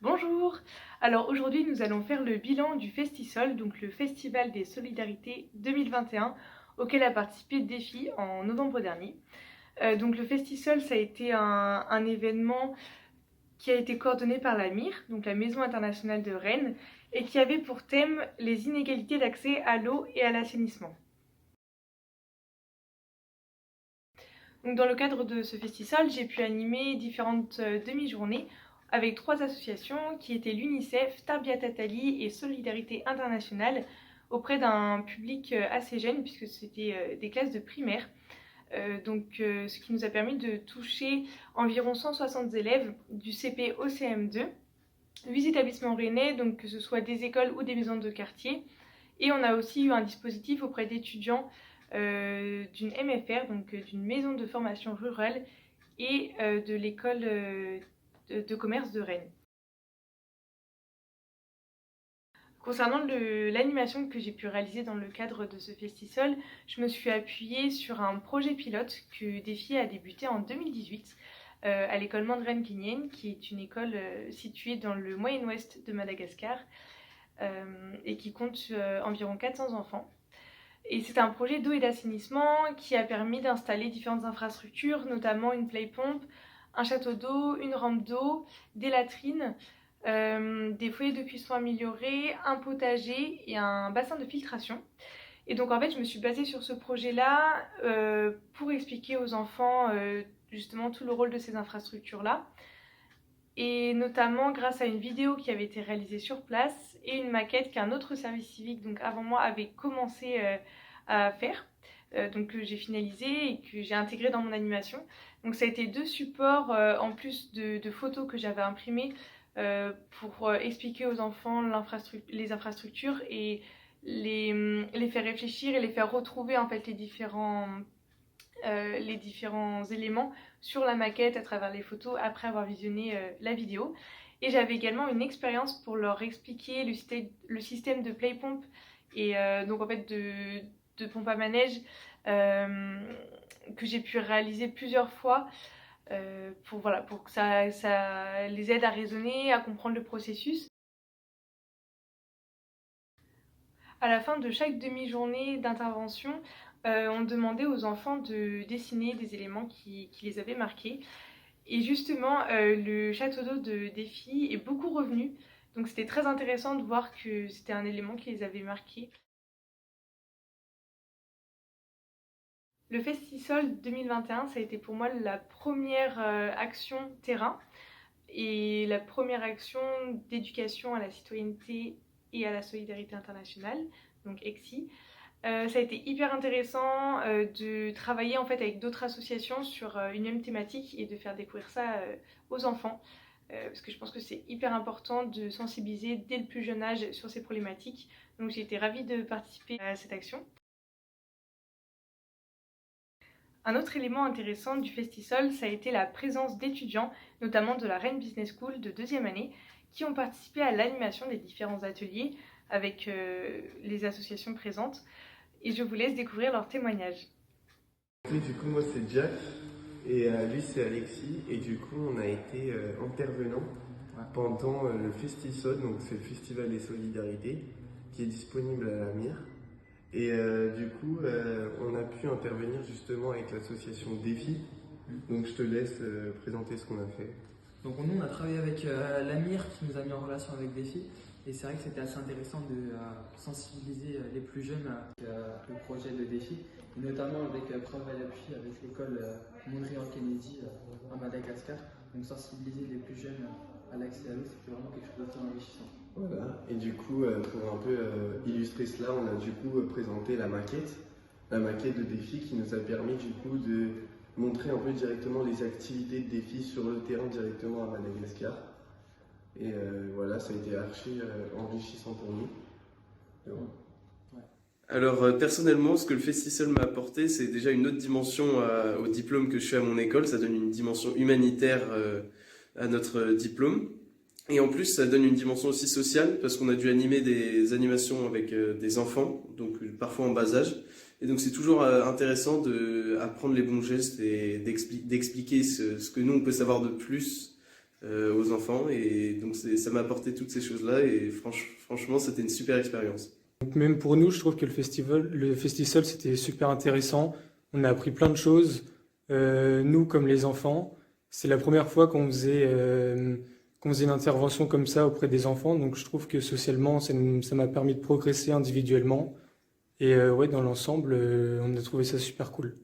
Bonjour! Alors aujourd'hui nous allons faire le bilan du Festisol, donc le Festival des Solidarités 2021 auquel a participé Défi en novembre dernier. Donc le Festisol ça a été un événement qui a été coordonné par la MIR, donc la Maison internationale de Rennes, et qui avait pour thème les inégalités d'accès à l'eau et à l'assainissement. Donc dans le cadre de ce Festisol, j'ai pu animer différentes demi-journées avec 3 associations qui étaient l'UNICEF, Tarbia Tatali et Solidarité Internationale auprès d'un public assez jeune puisque c'était des classes de primaire. Ce qui nous a permis de toucher environ 160 élèves du CP au CM2, 8 établissements rennais, donc que ce soit des écoles ou des maisons de quartier. Et on a aussi eu un dispositif auprès d'étudiants d'une MFR, donc d'une maison de formation rurale, et de l'école de commerce de Rennes. Concernant l'animation que j'ai pu réaliser dans le cadre de ce Festisol, je me suis appuyée sur un projet pilote que Défi a débuté en 2018 à l'école Mandren-Guignène, qui est une école située dans le Moyen-Ouest de Madagascar et qui compte environ 400 enfants. Et c'est un projet d'eau et d'assainissement qui a permis d'installer différentes infrastructures, notamment une play pompe, un château d'eau, une rampe d'eau, des latrines, des foyers de cuisson améliorés, un potager et un bassin de filtration. Et donc en fait je me suis basée sur ce projet-là pour expliquer aux enfants justement tout le rôle de ces infrastructures-là. Et notamment grâce à une vidéo qui avait été réalisée sur place et une maquette qu'un autre service civique, donc avant moi, avait commencé à faire, donc que j'ai finalisé et que j'ai intégré dans mon animation. Donc ça a été 2 supports en plus de photos que j'avais imprimées pour expliquer aux enfants les infrastructures et les faire réfléchir et les faire retrouver en fait les différents éléments sur la maquette à travers les photos après avoir visionné la vidéo. Et j'avais également une expérience pour leur expliquer le système de play pompe et donc en fait de pompe à manège que j'ai pu réaliser plusieurs fois pour que ça les aide à raisonner, à comprendre le processus. À la fin de chaque demi-journée d'intervention, on demandait aux enfants de dessiner des éléments qui les avaient marqués. Et justement, le château d'eau de Défi est beaucoup revenu. Donc c'était très intéressant de voir que c'était un élément qui les avait marqués. Le Festisol 2021, ça a été pour moi la première action terrain et la première action d'éducation à la citoyenneté et à la solidarité internationale, donc EXI. Ça a été hyper intéressant de travailler en fait avec d'autres associations sur une même thématique et de faire découvrir ça aux enfants. Parce que je pense que c'est hyper important de sensibiliser dès le plus jeune âge sur ces problématiques. Donc j'ai été ravie de participer à cette action. Un autre élément intéressant du Festisol, ça a été la présence d'étudiants, notamment de la Rennes Business School de 2e année, qui ont participé à l'animation des différents ateliers avec les associations présentes. Et je vous laisse découvrir leurs témoignages. Oui, du coup, moi c'est Jack et lui c'est Alexis. Et du coup, on a été intervenants pendant le Festisol, donc c'est le Festival des Solidarités qui est disponible à la MIR. Et du coup, on a pu intervenir justement avec l'association Défi. Donc je te laisse présenter ce qu'on a fait. Donc nous, on a travaillé avec l'AMIR qui nous a mis en relation avec Défi. Et c'est vrai que c'était assez intéressant de sensibiliser les plus jeunes avec le projet de Défi. Et notamment avec preuve à l'appui avec l'école Mondrian Kennedy à Madagascar. Donc sensibiliser les plus jeunes à l'accès à l'eau, c'était vraiment quelque chose de très enrichissant. Voilà, et du coup, pour un peu illustrer cela, on a du coup présenté la maquette de Défi qui nous a permis du coup de montrer un peu directement les activités de Défi sur le terrain directement à Madagascar. Et voilà, ça a été archi enrichissant pour nous. Alors personnellement, ce que le Festisol m'a apporté, c'est déjà une autre dimension au diplôme que je fais à mon école. Ça donne une dimension humanitaire à notre diplôme. Et en plus, ça donne une dimension aussi sociale, parce qu'on a dû animer des animations avec des enfants, donc parfois en bas âge. Et donc c'est toujours intéressant d'apprendre les bons gestes et d'expliquer ce que nous, on peut savoir de plus aux enfants. Et donc ça m'a apporté toutes ces choses-là et franchement, c'était une super expérience. Donc même pour nous, je trouve que le Festisol, c'était super intéressant. On a appris plein de choses, nous comme les enfants. C'est la première fois qu'on faisait une intervention comme ça auprès des enfants. Donc je trouve que socialement, ça m'a permis de progresser individuellement. Et ouais, dans l'ensemble, on a trouvé ça super cool.